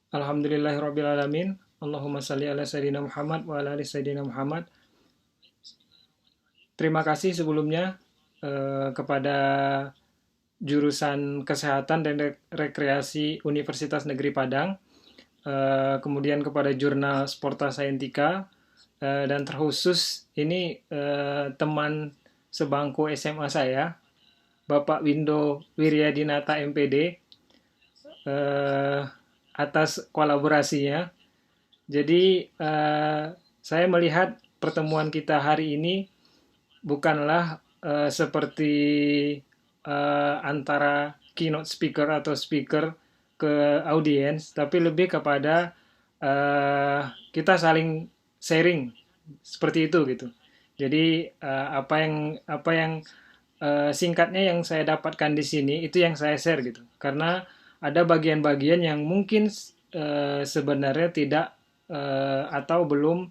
Alhamdulillahirrabbilalamin. Allahumma salli ala Sayyidina Muhammad wa ala ali Sayyidina Muhammad. Terima kasih sebelumnya kepada jurusan Kesehatan dan Rekreasi Universitas Negeri Padang, kemudian kepada jurnal Sporta Scientica, dan terkhusus ini teman sebangku SMA saya, Bapak Windo Wiryadinata MPD, eh, atas kolaborasinya. Jadi saya melihat pertemuan kita hari ini bukanlah seperti antara keynote speaker atau speaker ke audiens, tapi lebih kepada kita saling sharing seperti itu gitu. Jadi apa yang singkatnya yang saya dapatkan di sini itu yang saya share gitu. Karena ada bagian-bagian yang mungkin sebenarnya tidak atau belum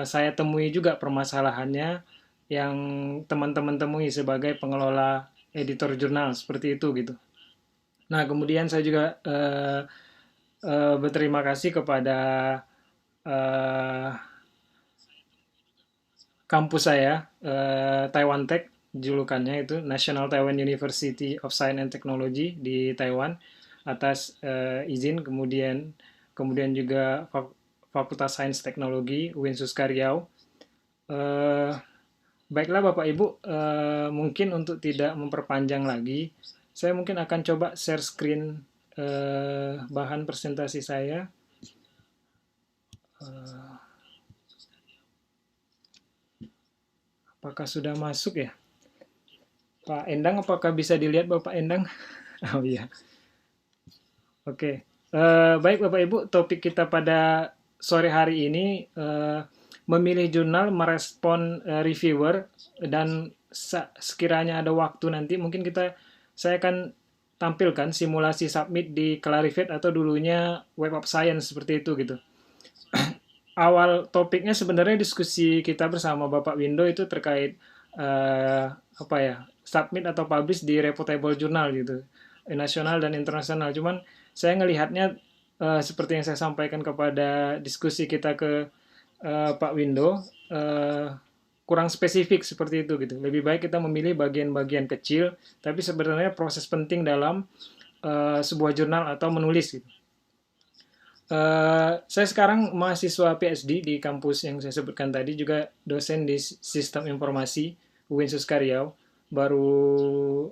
saya temui juga permasalahannya yang teman-teman temui sebagai pengelola editor jurnal seperti itu gitu. Nah, kemudian saya juga berterima kasih kepada eh, kampus saya, Taiwan Tech, julukannya itu National Taiwan University of Science and Technology di Taiwan, atas izin, kemudian juga Fakultas Sains Teknologi Uinsus Karyau. Eh, Baiklah Bapak Ibu, mungkin untuk tidak memperpanjang lagi, saya mungkin akan coba share screen bahan presentasi saya. Apakah sudah masuk ya? Pak Endang, apakah bisa dilihat Bapak Endang? Oh iya, oke. Baik Bapak Ibu, topik kita pada sore hari ini memilih jurnal merespon reviewer, dan sekiranya ada waktu nanti mungkin saya akan tampilkan simulasi submit di Clarivate atau dulunya Web of Science seperti itu gitu. Awal topiknya sebenarnya diskusi kita bersama Bapak Windo itu terkait apa ya, submit atau publish di reputable journal gitu, nasional dan internasional. Cuman saya ngelihatnya seperti yang saya sampaikan kepada diskusi kita ke Pak Windo, kurang spesifik seperti itu gitu. Lebih baik kita memilih bagian-bagian kecil, tapi sebenarnya proses penting dalam sebuah jurnal atau menulis gitu. Saya sekarang mahasiswa PhD di kampus yang saya sebutkan tadi, juga dosen di Sistem Informasi Uinsus Karyau, baru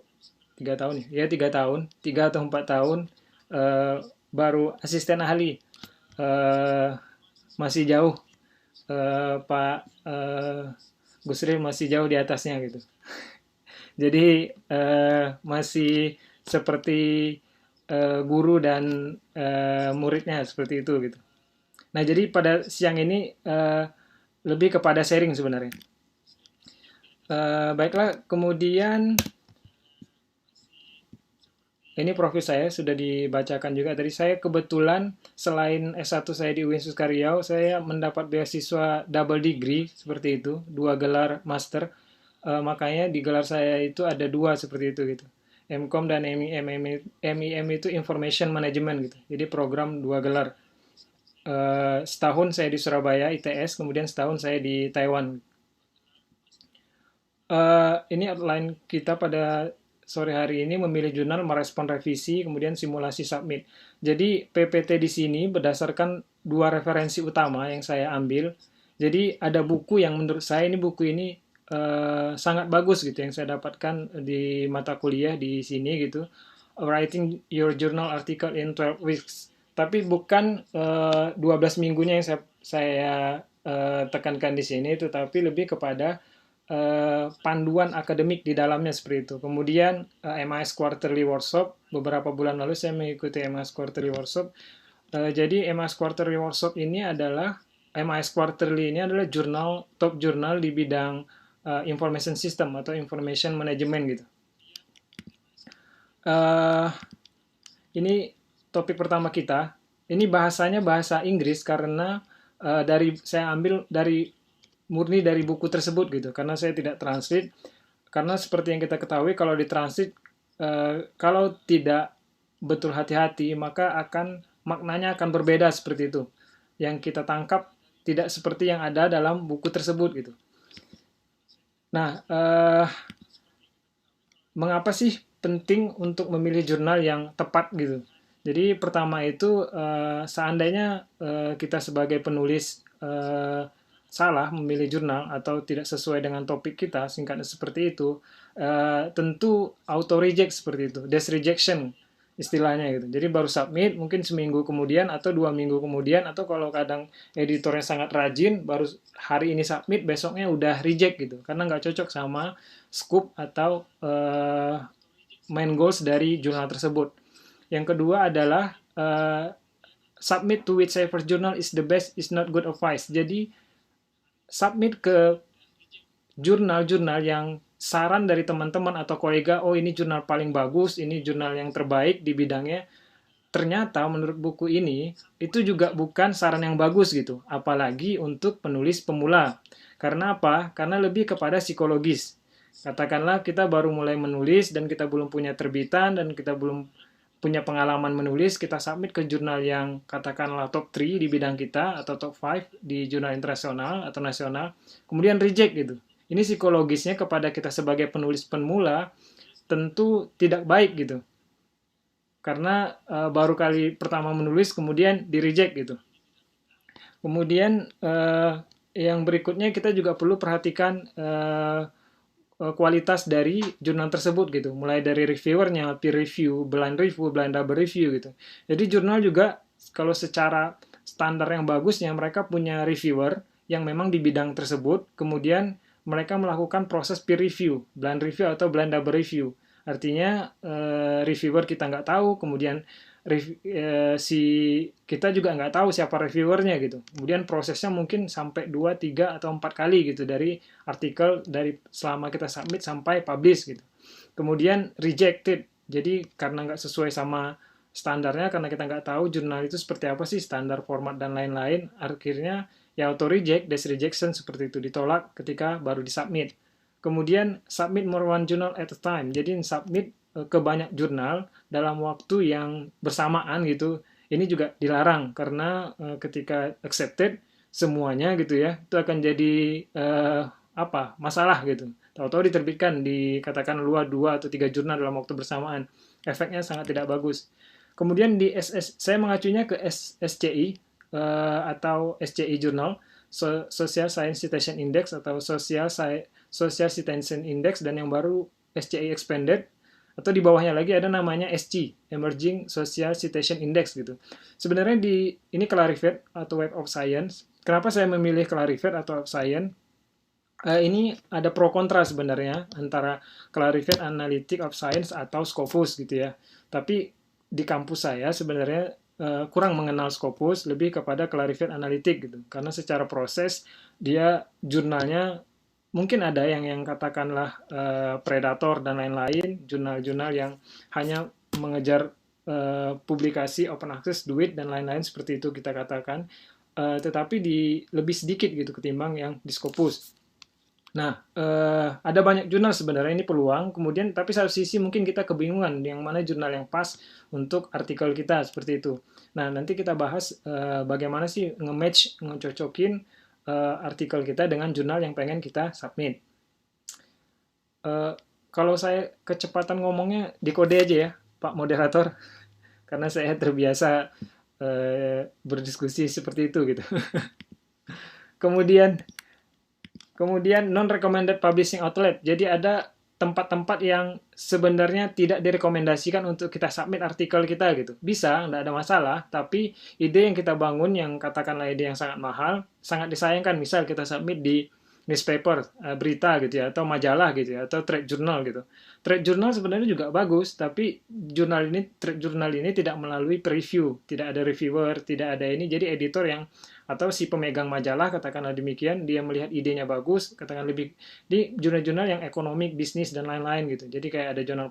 3 tahun ya, 3 tahun, 3 atau 4 tahun, eh, baru asisten ahli. Eh, Masih jauh, Pak Gusril masih jauh di atasnya gitu. Jadi masih seperti guru dan muridnya seperti itu gitu. Nah, jadi pada siang ini lebih kepada sharing sebenarnya. Baiklah, kemudian ini profil saya sudah dibacakan juga. Tadi saya kebetulan selain S1 saya di UIN Suskaryau, saya mendapat beasiswa double degree seperti itu, 2 gelar master. Makanya di gelar saya itu ada 2 seperti itu gitu. MCOM dan MIM itu Information Management gitu. Jadi program 2 gelar. Setahun saya di Surabaya ITS, kemudian setahun saya di Taiwan. Ini outline kita pada sore hari ini memilih jurnal, merespon revisi, kemudian simulasi submit. Jadi PPT di sini berdasarkan 2 referensi utama yang saya ambil. Jadi ada buku yang menurut saya buku ini sangat bagus gitu yang saya dapatkan di mata kuliah di sini gitu. Writing your journal article in 12 weeks. Tapi bukan 12 minggunya yang saya tekankan di sini, tetapi lebih kepada panduan akademik di dalamnya seperti itu. Kemudian MIS Quarterly Workshop, beberapa bulan lalu saya mengikuti MIS Quarterly Workshop. Jadi MIS Quarterly Workshop ini adalah MIS Quarterly ini adalah top jurnal di bidang information system atau information management gitu. Uh, ini topik pertama kita. Ini bahasanya bahasa Inggris karena saya ambil murni dari buku tersebut gitu, karena saya tidak translate. Karena seperti yang kita ketahui, kalau ditranslate kalau tidak betul hati-hati maka akan maknanya akan berbeda seperti itu. Yang kita tangkap tidak seperti yang ada dalam buku tersebut gitu. Nah, mengapa sih penting untuk memilih jurnal yang tepat gitu? Jadi pertama itu seandainya kita sebagai penulis salah memilih jurnal atau tidak sesuai dengan topik kita, singkatnya seperti itu, tentu auto reject seperti itu, desk rejection istilahnya gitu. Jadi baru submit mungkin seminggu kemudian atau 2 minggu kemudian, atau kalau kadang editornya sangat rajin, baru hari ini submit besoknya udah reject gitu, karena nggak cocok sama scope atau main goals dari jurnal tersebut. Yang kedua adalah submit to whichever journal is the best is not good advice. Jadi submit ke jurnal-jurnal yang saran dari teman-teman atau kolega, oh ini jurnal paling bagus, ini jurnal yang terbaik di bidangnya. Ternyata menurut buku ini itu juga bukan saran yang bagus gitu, apalagi untuk penulis pemula. Karena apa? Karena lebih kepada psikologis. Katakanlah kita baru mulai menulis dan kita belum punya terbitan dan kita belum punya pengalaman menulis, kita submit ke jurnal yang katakanlah top 3 di bidang kita atau top 5 di jurnal internasional atau nasional, kemudian reject gitu. Ini psikologisnya kepada kita sebagai penulis pemula tentu tidak baik gitu. Karena baru kali pertama menulis kemudian di reject gitu. Kemudian yang berikutnya kita juga perlu perhatikan kualitas dari jurnal tersebut gitu, mulai dari reviewernya, peer review, blind double review gitu. Jadi jurnal juga kalau secara standar yang bagusnya mereka punya reviewer yang memang di bidang tersebut, kemudian mereka melakukan proses peer review, blind review atau blind double review. Artinya reviewer kita nggak tahu, kemudian si kita juga nggak tahu siapa reviewernya gitu. Kemudian prosesnya mungkin sampai 2, 3, atau 4 kali gitu, dari artikel dari selama kita submit sampai publish gitu. Kemudian rejected, jadi karena nggak sesuai sama standarnya, karena kita nggak tahu jurnal itu seperti apa sih, standar format dan lain-lain, akhirnya ya auto reject, desk rejection seperti itu, ditolak ketika baru disubmit. Kemudian submit more one journal at a time, jadi submit ke banyak jurnal dalam waktu yang bersamaan gitu. Ini juga dilarang karena ketika accepted semuanya gitu ya, itu akan jadi masalah gitu. Tahu-tahu diterbitkan di katakan luar 2 atau 3 jurnal dalam waktu bersamaan. Efeknya sangat tidak bagus. Kemudian di saya mengacunya ke SCI atau SCI Journal, Social Science Citation Index atau Social Citation Index, dan yang baru SCI Expanded, atau di bawahnya lagi ada namanya SC, Emerging Social Citation Index gitu. Sebenarnya ini Clarivate atau Web of Science. Kenapa saya memilih Clarivate atau Web of Science? Ini ada pro kontra sebenarnya antara Clarivate Analytic of Science atau Scopus gitu ya. Tapi di kampus saya sebenarnya kurang mengenal Scopus, lebih kepada Clarivate Analytic gitu. Karena secara proses dia jurnalnya mungkin ada yang katakanlah predator dan lain-lain, jurnal-jurnal yang hanya mengejar publikasi, open access, duit dan lain-lain seperti itu kita katakan, tetapi lebih sedikit gitu ketimbang yang di Scopus. Nah, ada banyak jurnal sebenarnya, ini peluang. Kemudian, tapi satu sisi mungkin kita kebingungan yang mana jurnal yang pas untuk artikel kita seperti itu. Nah, nanti kita bahas bagaimana sih nge-match, ngecocokin artikel kita dengan jurnal yang pengen kita submit. Kalau saya kecepatan ngomongnya dikode aja ya, Pak Moderator, karena saya terbiasa berdiskusi seperti itu gitu. Kemudian non-recommended publishing outlet. Jadi ada tempat-tempat yang sebenarnya tidak direkomendasikan untuk kita submit artikel kita gitu. Bisa, nggak ada masalah, tapi ide yang kita bangun yang katakanlah ide yang sangat mahal, sangat disayangkan. Misal kita submit di newspaper, berita gitu ya, atau majalah gitu ya, atau trade journal gitu. Trade journal sebenarnya juga bagus, tapi trade journal ini tidak melalui preview, tidak ada reviewer, tidak ada ini, jadi editor yang atau si pemegang majalah katakanlah demikian, dia melihat idenya bagus, katakan lebih di jurnal-jurnal yang ekonomik, bisnis dan lain-lain gitu. Jadi kayak ada jurnal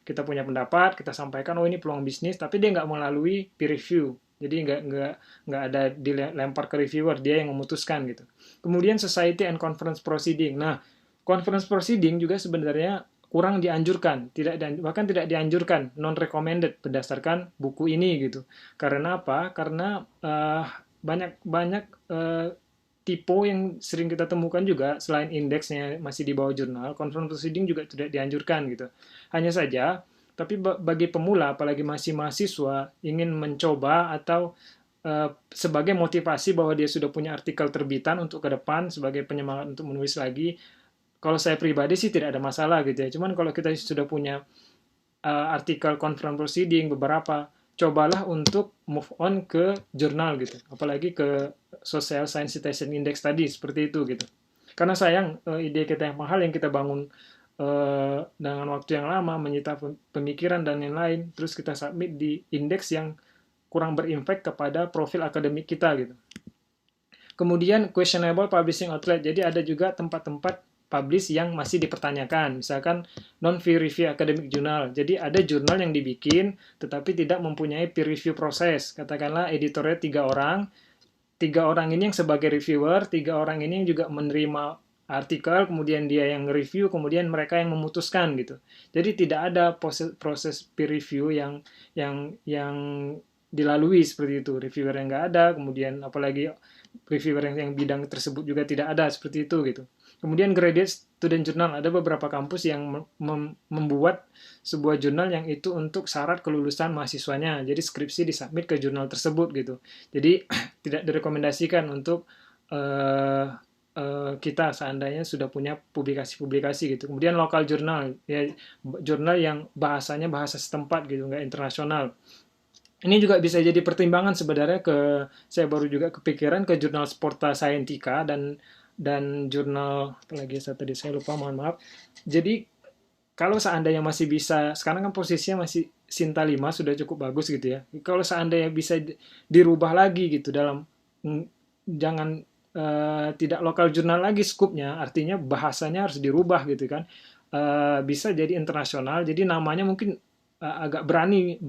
kita punya pendapat, kita sampaikan oh ini peluang bisnis, tapi dia nggak melalui peer review. Jadi nggak ada dilempar ke reviewer, dia yang memutuskan gitu. Kemudian society and conference proceeding. Nah, conference proceeding juga sebenarnya kurang dianjurkan, bahkan tidak dianjurkan, non recommended berdasarkan buku ini gitu. Karena apa? Karena banyak tipe yang sering kita temukan juga selain indeksnya masih di bawah jurnal, conference proceeding juga tidak dianjurkan gitu. Hanya saja, tapi bagi pemula, apalagi masih mahasiswa, ingin mencoba atau sebagai motivasi bahwa dia sudah punya artikel terbitan untuk ke depan, sebagai penyemangat untuk menulis lagi, kalau saya pribadi sih tidak ada masalah gitu ya. Cuman kalau kita sudah punya artikel conference proceeding beberapa, cobalah untuk move on ke jurnal gitu. Apalagi ke social science citation index tadi seperti itu gitu. Karena sayang ide kita yang mahal yang kita bangun dengan waktu yang lama, menyita pemikiran dan lain-lain, terus kita submit di indeks yang kurang berimpact kepada profil akademik kita gitu. Kemudian questionable publishing outlet. Jadi ada juga tempat-tempat publish yang masih dipertanyakan. Misalkan non-peer review academic journal. Jadi ada jurnal yang dibikin tetapi tidak mempunyai peer review proses. Katakanlah editornya 3 orang. 3 orang ini yang sebagai reviewer, 3 orang ini yang juga menerima artikel, kemudian dia yang review, kemudian mereka yang memutuskan gitu. Jadi tidak ada proses peer review yang dilalui seperti itu. Reviewer yang nggak ada, kemudian apalagi reviewer yang bidang tersebut juga tidak ada seperti itu gitu. Kemudian graded student journal, ada beberapa kampus yang membuat sebuah jurnal yang itu untuk syarat kelulusan mahasiswanya. Jadi skripsi disubmit ke jurnal tersebut gitu. Jadi tidak direkomendasikan untuk kita seandainya sudah punya publikasi-publikasi gitu. Kemudian lokal jurnal, ya jurnal yang bahasanya bahasa setempat gitu, nggak internasional. Ini juga bisa jadi pertimbangan sebenarnya saya baru juga kepikiran ke jurnal Sporta Scientica dan jurnal apa lagi saya lupa, mohon maaf. Jadi kalau seandainya masih bisa, sekarang kan posisinya masih Sinta 5 sudah cukup bagus gitu ya. Kalau seandainya bisa dirubah lagi gitu dalam jangan tidak lokal jurnal lagi skupnya, artinya bahasanya harus dirubah gitu kan. Bisa jadi internasional, jadi namanya mungkin agak berani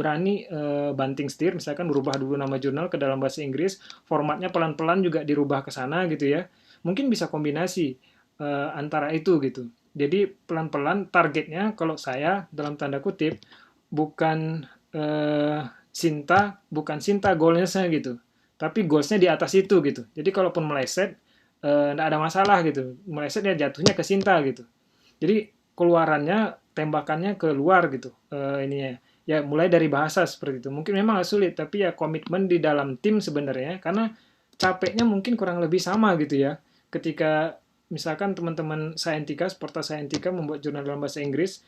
banting setir, misalkan berubah dulu nama jurnal ke dalam bahasa Inggris, formatnya pelan-pelan juga dirubah ke sana gitu ya. Mungkin bisa kombinasi antara itu gitu. Jadi pelan-pelan targetnya kalau saya dalam tanda kutip bukan bukan Sinta goalnya gitu. Tapi goalsnya di atas itu gitu. Jadi kalaupun meleset nggak ada masalah gitu. Meleset ya jatuhnya ke Sinta gitu. Jadi keluarannya tembakannya ke luar gitu ininya ya, mulai dari bahasa seperti itu. Mungkin memang sulit, tapi ya komitmen di dalam tim sebenarnya, karena capeknya mungkin kurang lebih sama gitu ya. Ketika misalkan teman-teman Scientica, Sporta Scientica membuat jurnal dalam bahasa Inggris,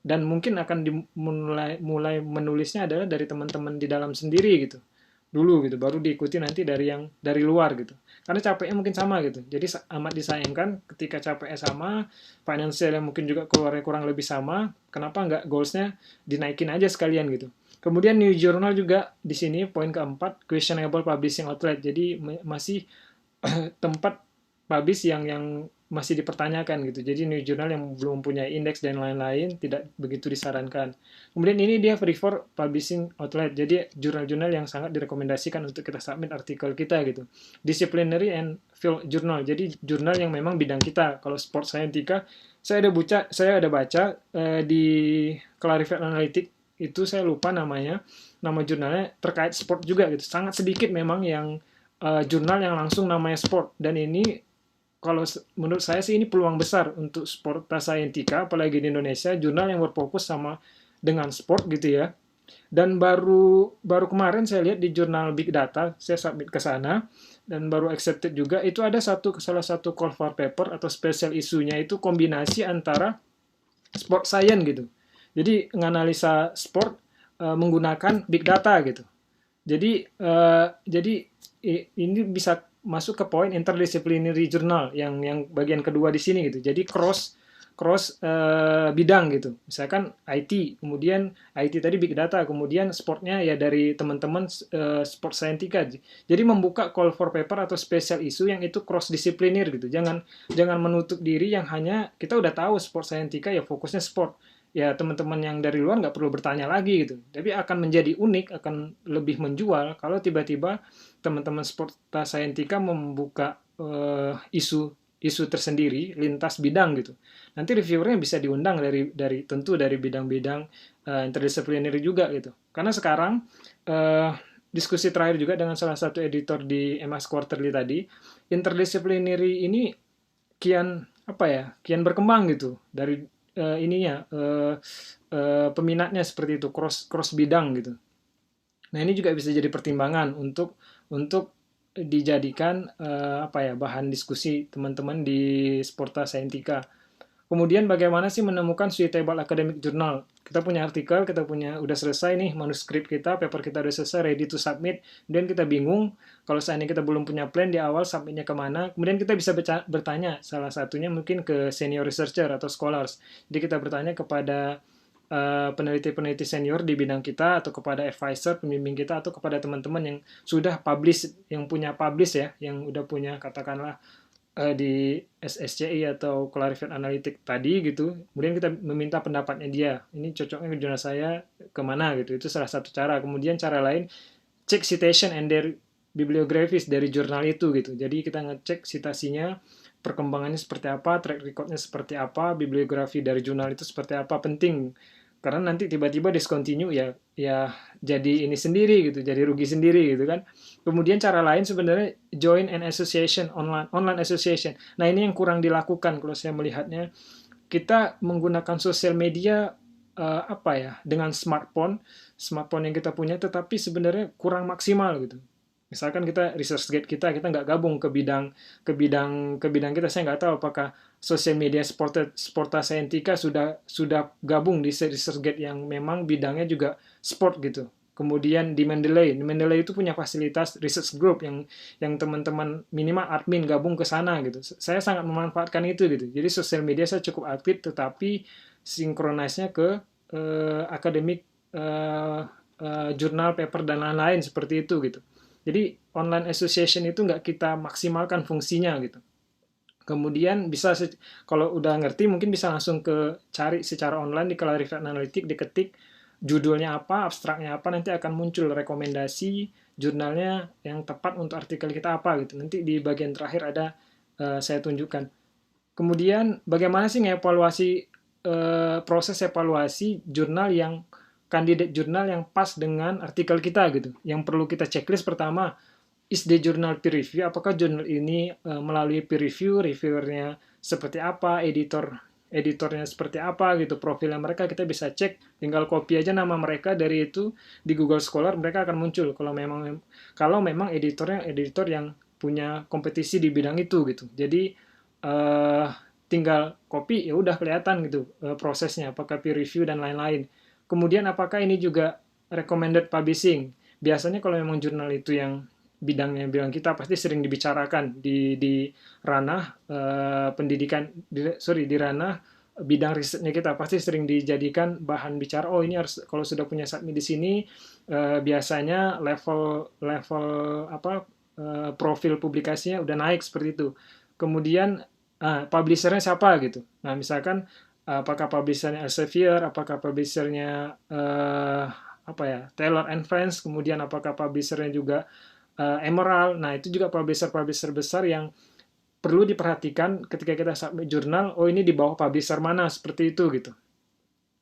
dan mungkin akan mulai menulisnya adalah dari teman-teman di dalam sendiri gitu dulu gitu, baru diikuti nanti dari luar gitu, karena capeknya mungkin sama gitu. Jadi amat disayangkan ketika capeknya sama, financialnya mungkin juga keluarnya kurang lebih sama, kenapa nggak goalsnya dinaikin aja sekalian gitu. Kemudian new journal juga di sini poin keempat, questionable publishing outlet. Jadi masih tempat publish yang masih dipertanyakan gitu. Jadi new journal yang belum punya indeks dan lain-lain tidak begitu disarankan. Kemudian ini dia prefer publishing outlet. Jadi jurnal-jurnal yang sangat direkomendasikan untuk kita submit artikel kita gitu. Disciplinary and field journal. Jadi jurnal yang memang bidang kita. Kalau Sport Scientica, saya ada baca di Clarified Analytics itu, saya lupa nama jurnalnya terkait sport juga gitu. Sangat sedikit memang yang jurnal yang langsung namanya sport, dan ini kalau menurut saya sih ini peluang besar untuk Sporta Scientica, apalagi di Indonesia, jurnal yang berfokus sama dengan sport gitu ya. Dan baru kemarin saya lihat di jurnal Big Data, saya submit ke sana, dan baru accepted juga, itu ada salah satu call for paper atau special isunya itu kombinasi antara sport science gitu. Jadi menganalisa sport menggunakan Big Data gitu. Jadi ini bisa masuk ke poin interdisciplinary journal yang bagian kedua di sini gitu. Jadi cross bidang gitu. Misalkan IT, kemudian IT tadi big data, kemudian sportnya ya dari teman-teman Sport Scientica. Jadi membuka call for paper atau special issue yang itu cross disiplinir gitu. Jangan menutup diri yang hanya kita udah tahu Sport Scientica ya fokusnya sport. Ya teman-teman yang dari luar nggak perlu bertanya lagi gitu. Tapi akan menjadi unik, akan lebih menjual kalau tiba-tiba teman-teman Sporta Scientica membuka isu isu tersendiri lintas bidang gitu. Nanti reviewernya bisa diundang tentu dari bidang-bidang interdisciplinary juga gitu. Karena sekarang diskusi terakhir juga dengan salah satu editor di MS Quarterly tadi, interdisciplinary ini kian apa ya, kian berkembang gitu dari peminatnya seperti itu, cross bidang gitu. Nah, ini juga bisa jadi pertimbangan untuk dijadikan bahan diskusi teman-teman di Sporta Scientica. Kemudian bagaimana sih menemukan suitable academic journal? Kita punya artikel, kita udah selesai nih manuskrip kita, paper kita udah selesai, ready to submit. Kemudian kita bingung, kalau seandainya kita belum punya plan di awal, submitnya kemana. Kemudian kita bisa bertanya, salah satunya mungkin ke senior researcher atau scholars. Jadi kita bertanya kepada peneliti-peneliti senior di bidang kita, atau kepada advisor, pembimbing kita, atau kepada teman-teman yang sudah publish, yang punya publish ya, yang udah punya katakanlah di SSCI atau Clarified Analytic tadi gitu, kemudian kita meminta pendapatnya dia, ini cocoknya ke jurnal saya kemana gitu, itu salah satu cara. Kemudian cara lain, cek citation and their bibliographies dari jurnal itu gitu, jadi kita ngecek citasinya, perkembangannya seperti apa, track recordnya seperti apa, bibliografi dari jurnal itu seperti apa, penting. Karena nanti tiba-tiba discontinue ya jadi ini sendiri gitu, jadi rugi sendiri gitu kan. Kemudian cara lain sebenarnya join an association, online association. Nah, ini yang kurang dilakukan kalau saya melihatnya. Kita menggunakan sosial media dengan smartphone yang kita punya, tetapi sebenarnya kurang maksimal gitu. Misalkan kita ResearchGate kita nggak gabung ke bidang kita. Saya nggak tahu apakah sosial media Sporta Scientica sudah gabung di ResearchGate yang memang bidangnya juga sport gitu. Kemudian di Mendeley itu punya fasilitas research group yang teman-teman minimal admin gabung ke sana gitu. Saya sangat memanfaatkan itu gitu. Jadi sosial media saya cukup aktif, tetapi sinkronisnya ke akademik, jurnal, paper dan lain-lain seperti itu gitu. Jadi online association itu nggak kita maksimalkan fungsinya gitu. Kemudian bisa kalau udah ngerti mungkin bisa langsung cari secara online di Clarified Analytic, diketik judulnya apa, abstraknya apa, nanti akan muncul rekomendasi jurnalnya yang tepat untuk artikel kita apa gitu. Nanti di bagian terakhir ada saya tunjukkan. Kemudian bagaimana sih proses evaluasi kandidat jurnal yang pas dengan artikel kita gitu. Yang perlu kita checklist pertama, is the journal peer review? Apakah jurnal ini melalui peer review, reviewernya seperti apa, editornya seperti apa gitu, profilnya mereka kita bisa cek, tinggal copy aja nama mereka dari itu di Google Scholar, mereka akan muncul kalau memang editornya editor yang punya kompetisi di bidang itu gitu. Jadi tinggal copy ya udah kelihatan gitu prosesnya, apakah peer review dan lain-lain. Kemudian apakah ini juga recommended publishing? Biasanya kalau memang jurnal itu yang bidangnya bilang kita pasti sering dibicarakan di ranah pendidikan, di ranah bidang risetnya kita pasti sering dijadikan bahan bicara. Oh, ini harus kalau sudah punya submit di sini biasanya level profil publikasinya udah naik seperti itu. Kemudian publishernya siapa gitu. Nah, misalkan apakah publishernya Elsevier, apakah publishernya Taylor and Friends, kemudian apakah publishernya juga Emerald. Nah, itu juga publisher-publisher besar yang perlu diperhatikan ketika kita submit jurnal. Oh, ini di bawah publisher mana, seperti itu gitu.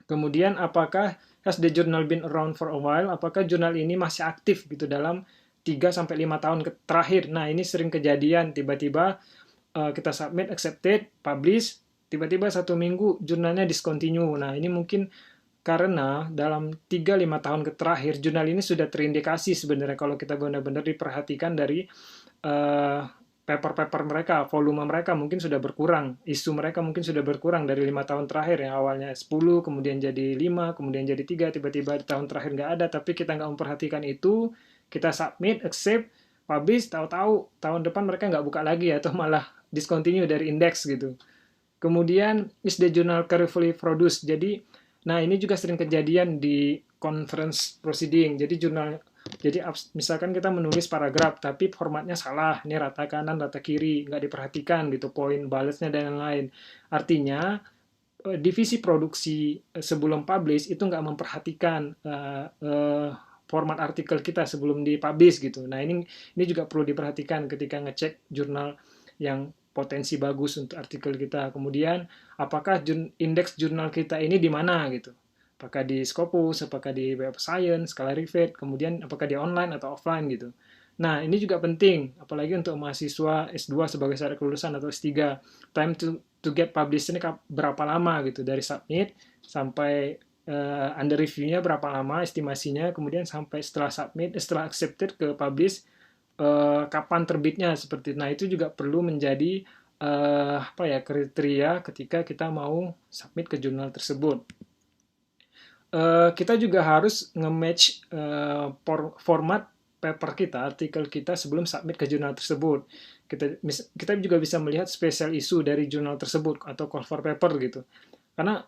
Kemudian apakah has the journal been around for a while? Apakah jurnal ini masih aktif gitu dalam 3-5 tahun terakhir. Nah, ini sering kejadian tiba-tiba kita submit, accepted, publish, tiba-tiba 1 minggu jurnalnya discontinue. Nah, ini mungkin karena dalam 3-5 tahun terakhir jurnal ini sudah terindikasi sebenarnya kalau kita benar-benar diperhatikan dari paper-paper mereka, volume mereka mungkin sudah berkurang, isu mereka mungkin sudah berkurang dari 5 tahun terakhir yang awalnya 10, kemudian jadi 5, kemudian jadi 3, tiba-tiba di tahun terakhir nggak ada, tapi kita nggak memperhatikan itu, kita submit, accept, publish, tahu-tahu tahun depan mereka nggak buka lagi atau malah discontinue dari indeks gitu. Kemudian is the journal carefully produced? Jadi, nah ini juga sering kejadian di conference proceeding. Jadi misalkan kita menulis paragraf tapi formatnya salah, ini rata kanan, rata kiri, nggak diperhatikan gitu, poin balance-nya dan lain-lain. Artinya divisi produksi sebelum publish itu nggak memperhatikan format artikel kita sebelum dipublish gitu. Nah, ini juga perlu diperhatikan ketika ngecek jurnal yang potensi bagus untuk artikel kita. Kemudian apakah indeks jurnal kita ini di mana gitu. Apakah di Scopus, apakah di Web of Science, Scholarly, kemudian apakah di online atau offline gitu. Nah, ini juga penting, apalagi untuk mahasiswa S2 sebagai syarat kelulusan atau S3. Time to get published ini berapa lama gitu, dari submit sampai under review-nya berapa lama estimasinya, kemudian sampai setelah submit, setelah accepted ke publish, kapan terbitnya seperti itu. Nah, itu juga perlu menjadi apa ya, kriteria ketika kita mau submit ke jurnal tersebut. Kita juga harus nge-match format paper kita, artikel kita sebelum submit ke jurnal tersebut. Kita juga bisa melihat special issue dari jurnal tersebut atau call for paper gitu. Karena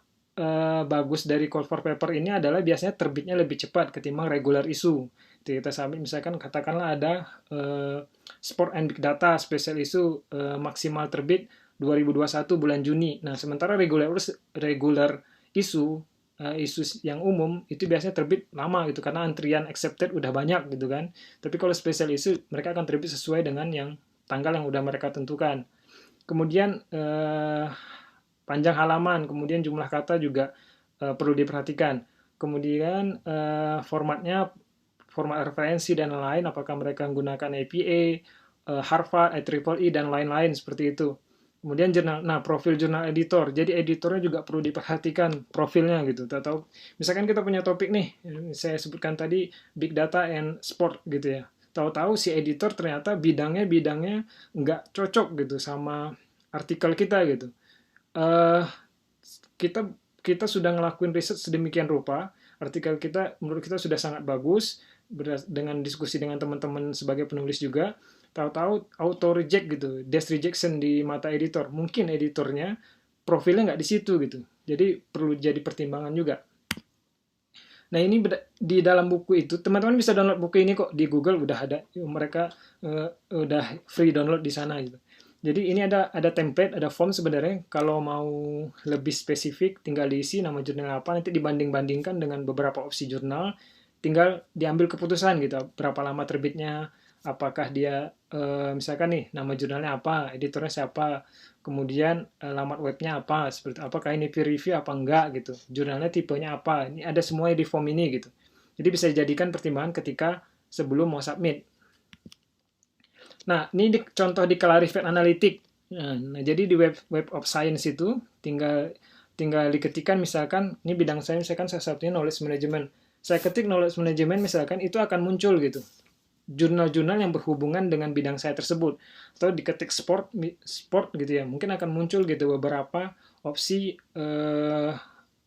bagus dari call for paper ini adalah biasanya terbitnya lebih cepat ketimbang regular issue. Kita submit misalkan katakanlah ada sport and big data special issue maksimal terbit 2021 bulan Juni. Nah, sementara regular issue isu yang umum itu biasanya terbit lama gitu karena antrian accepted udah banyak gitu kan. Tapi kalau special issue mereka akan terbit sesuai dengan yang tanggal yang udah mereka tentukan. Kemudian panjang halaman, kemudian jumlah kata juga perlu diperhatikan. Kemudian formatnya, format referensi dan lain-lain, apakah mereka menggunakan APA, Harvard, IEEE, dan lain-lain seperti itu. Kemudian profil jurnal editor. Jadi editornya juga perlu diperhatikan profilnya gitu. Atau misalkan kita punya topik nih, saya sebutkan tadi big data and sport gitu ya. Tahu-tahu si editor ternyata bidangnya nggak cocok gitu sama artikel kita gitu. Kita sudah ngelakuin riset sedemikian rupa, artikel kita menurut kita sudah sangat bagus dengan diskusi dengan teman-teman sebagai penulis juga. Tahu-tahu auto reject gitu, desk rejection di mata editor. Mungkin editornya profilnya nggak di situ gitu. Jadi perlu jadi pertimbangan juga. Nah, ini di dalam buku itu, teman-teman bisa download buku ini kok di Google, udah ada, mereka udah free download di sana gitu. Jadi ini ada template, ada form sebenarnya. Kalau mau lebih spesifik, tinggal diisi nama jurnal apa, nanti dibanding-bandingkan dengan beberapa opsi jurnal, tinggal diambil keputusan gitu, berapa lama terbitnya, apakah dia misalkan nih nama jurnalnya apa, editornya siapa, kemudian alamat webnya apa, seperti apakah ini peer review apa enggak gitu, jurnalnya tipenya apa, ini ada semuanya di form ini gitu. Jadi bisa dijadikan pertimbangan ketika sebelum mau submit. Nah, ini contoh di Clarivate Analytics. Nah, jadi di web of Science itu tinggal diketikkan misalkan ini bidang saya misalkan salah satunya knowledge management. Saya ketik knowledge management misalkan itu akan muncul gitu jurnal-jurnal yang berhubungan dengan bidang saya tersebut. Atau diketik sport gitu ya, mungkin akan muncul gitu beberapa opsi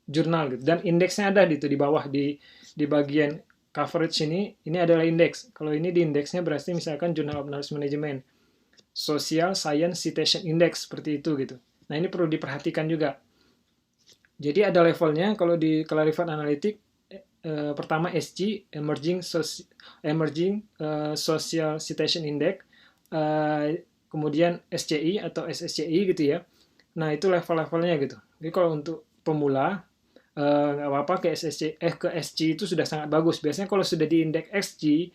jurnal gitu. Dan indeksnya ada gitu di bawah di bagian coverage ini adalah indeks. Kalau ini di indeksnya berarti misalkan Journal of Knowledge Management, Social Science Citation Index seperti itu gitu. Nah, ini perlu diperhatikan juga. Jadi ada levelnya kalau di Clarivate Analytics. Pertama SC, Emerging Social Citation Index, kemudian SCI atau SSCI gitu ya. Nah, itu level-levelnya gitu. Jadi kalau untuk pemula nggak apa-apa ke SC itu sudah sangat bagus. Biasanya kalau sudah di indeks XG,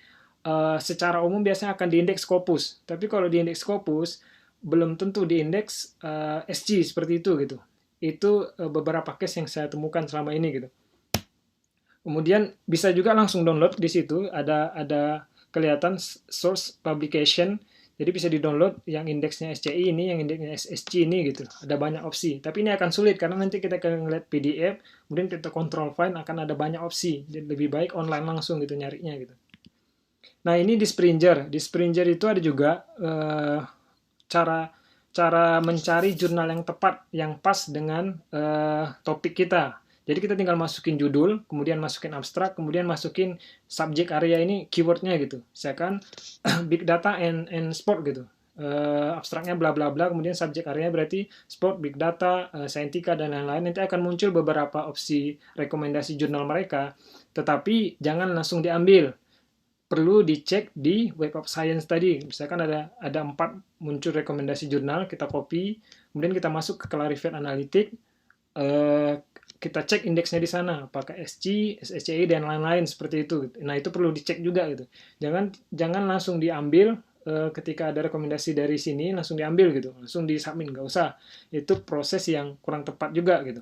secara umum biasanya akan di indeks Scopus. Tapi kalau di indeks Scopus belum tentu di indeks SG seperti itu gitu. Itu beberapa case yang saya temukan selama ini gitu. Kemudian bisa juga langsung download di situ, ada kelihatan source publication. Jadi bisa di-download yang indeksnya SCI ini, yang indeksnya SSC ini gitu. Ada banyak opsi. Tapi ini akan sulit karena nanti kita akan ngeliat PDF, kemudian kita control find akan ada banyak opsi. Jadi lebih baik online langsung gitu nyarinya gitu. Nah, ini di Springer. Di Springer itu ada juga cara mencari jurnal yang tepat, yang pas dengan topik kita. Jadi kita tinggal masukin judul, kemudian masukin abstrak, kemudian masukin subject area ini keywordnya gitu. Misalkan big data and sport gitu. Abstraknya bla bla bla, kemudian subject area berarti sport, big data, scientika dan lain-lain. Nanti akan muncul beberapa opsi rekomendasi jurnal mereka, tetapi jangan langsung diambil. Perlu dicek di Web of Science tadi. Misalkan ada 4 muncul rekomendasi jurnal, kita copy, kemudian kita masuk ke Clarivate Analytics, kita cek indeksnya di sana, apakah SC, SSCI dan lain-lain seperti itu. Nah, itu perlu dicek juga gitu. Jangan langsung diambil ketika ada rekomendasi dari sini langsung diambil gitu, langsung disubmit, nggak usah. Itu proses yang kurang tepat juga gitu.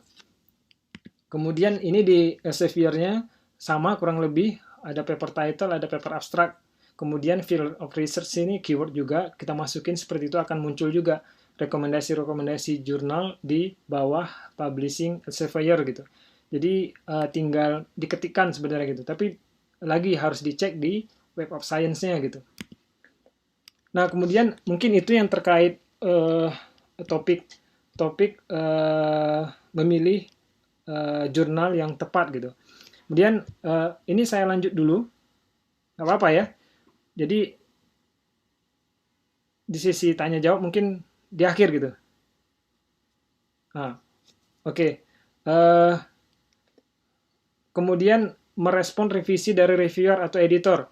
Kemudian ini di Elsevier-nya sama kurang lebih, ada paper title, ada paper abstract. Kemudian field of research ini keyword juga kita masukin, seperti itu akan muncul juga rekomendasi-rekomendasi jurnal di bawah publishing Elsevier gitu. Jadi tinggal diketikkan sebenarnya gitu. Tapi lagi harus dicek di Web of Science-nya gitu. Nah, kemudian mungkin itu yang terkait topik memilih jurnal yang tepat gitu. Kemudian ini saya lanjut dulu, nggak apa-apa ya. Jadi di sisi tanya jawab mungkin di akhir gitu. Nah, oke. Kemudian merespon revisi dari reviewer atau editor.